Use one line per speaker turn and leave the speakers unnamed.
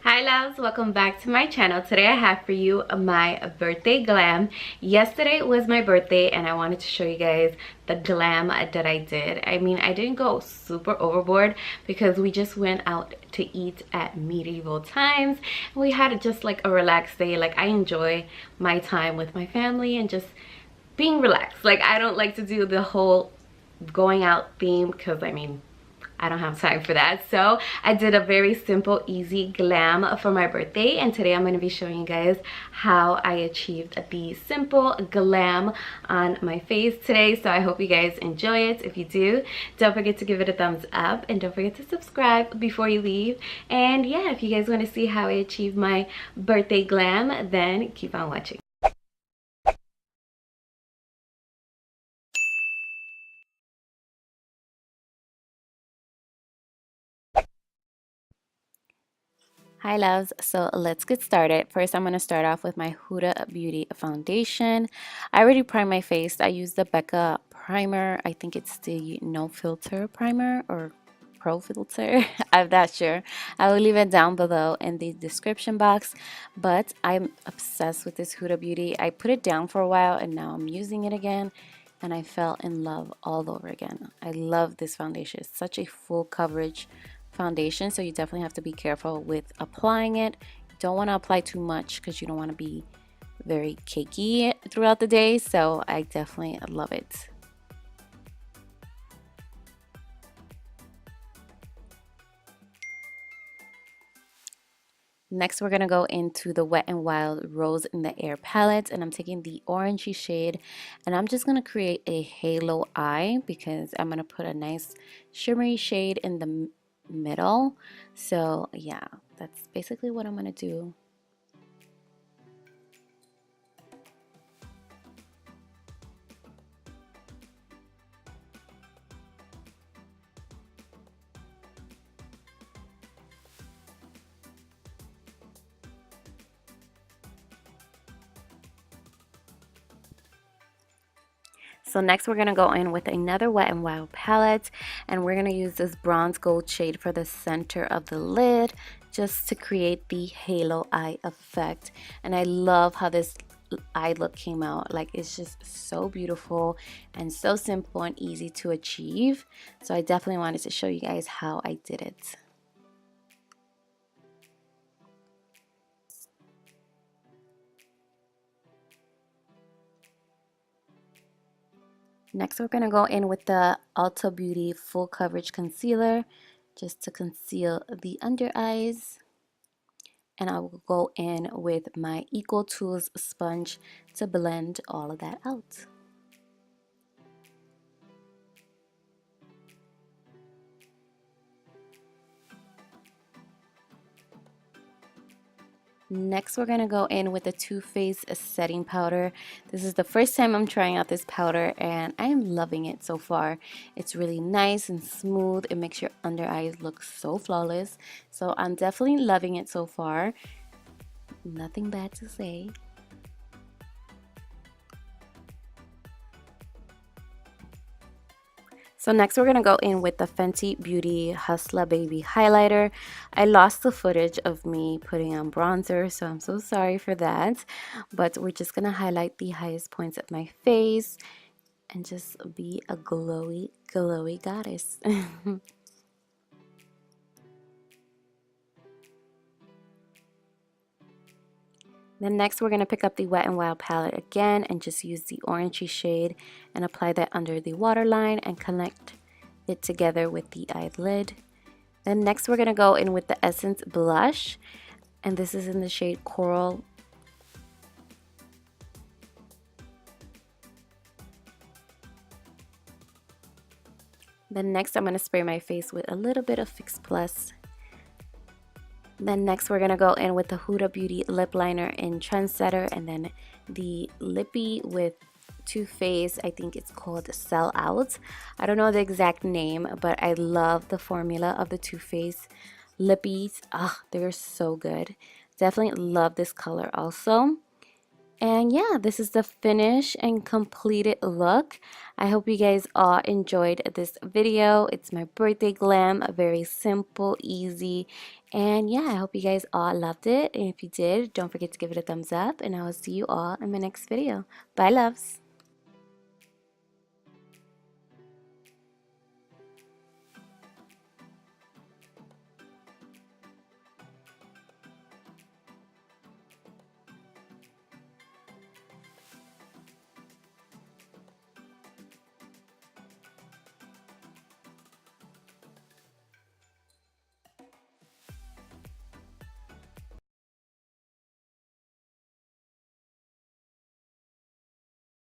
Hi loves, welcome back to my channel. Today I have for you my birthday glam. Yesterday was my birthday and I wanted to show you guys the glam that I did. I mean, I didn't go super overboard because we just went out to eat at medieval times. We had just like a relaxed day. Like, I enjoy my time with my family and just being relaxed. Like, I don't like to do the whole going out theme because I mean, I don't have time for that. So I did a very simple, easy glam for my birthday, and today I'm going to be showing you guys how I achieved the simple glam on my face today. So I hope you guys enjoy it. If you do, don't forget to give it a thumbs up and don't forget to subscribe before you leave. And yeah, if you guys want to see how I achieved my birthday glam, then keep on watching. Hi loves, so let's get started. First, I'm going to start off with my Huda Beauty foundation. I already primed my face. I used the Becca primer. I think it's the no filter primer or pro filter. I'm not sure. I will leave it down below in the description box, but I'm obsessed with this Huda Beauty. I put it down for a while and now I'm using it again and I fell in love all over again. I love this foundation. It's such a full coverage foundation, so you definitely have to be careful with applying it. You don't want to apply too much because you don't want to be very cakey throughout the day, so I definitely love it. Next, we're going to go into the Wet n Wild Rose in the Air palette, and I'm taking the orangey shade and I'm just going to create a halo eye because I'm going to put a nice shimmery shade in the middle. So yeah, that's basically what I'm going to do. So next we're going to go in with another Wet n Wild palette and we're going to use this bronze gold shade for the center of the lid just to create the halo eye effect. And I love how this eye look came out. Like, it's just so beautiful and so simple and easy to achieve. So I definitely wanted to show you guys how I did it. Next, we're going to go in with the Ulta Beauty Full Coverage Concealer just to conceal the under eyes. And I will go in with my Equal Tools sponge to blend all of that out. Next, we're going to go in with the Too Faced setting powder. This is the first time I'm trying out this powder and I am loving it so far. It's really nice and smooth. It makes your under eyes look so flawless. So I'm definitely loving it so far. Nothing bad to say. So next we're going to go in with the Fenty Beauty Hustler Baby Highlighter. I lost the footage of me putting on bronzer, so I'm so sorry for that. But we're just going to highlight the highest points of my face and just be a glowy, glowy goddess. Then next we're going to pick up the Wet n Wild palette again and just use the orangey shade and apply that under the waterline and connect it together with the eyelid. Then next we're going to go in with the Essence blush, and this is in the shade Coral. Then next I'm going to spray my face with a little bit of Fix Plus. Then next we're going to go in with the Huda Beauty lip liner in Trendsetter, and then the lippy with Too Faced. I think it's called Sell Out. I don't know the exact name, but I love the formula of the Too Faced lippies. Ah, they're so good. Definitely love this color also. And yeah, this is the finished and completed look. I hope you guys all enjoyed this video. It's my birthday glam, very simple, easy, And yeah, I hope you guys all loved it. And if you did, don't forget to give it a thumbs up. And I will see you all in my next video. Bye, loves.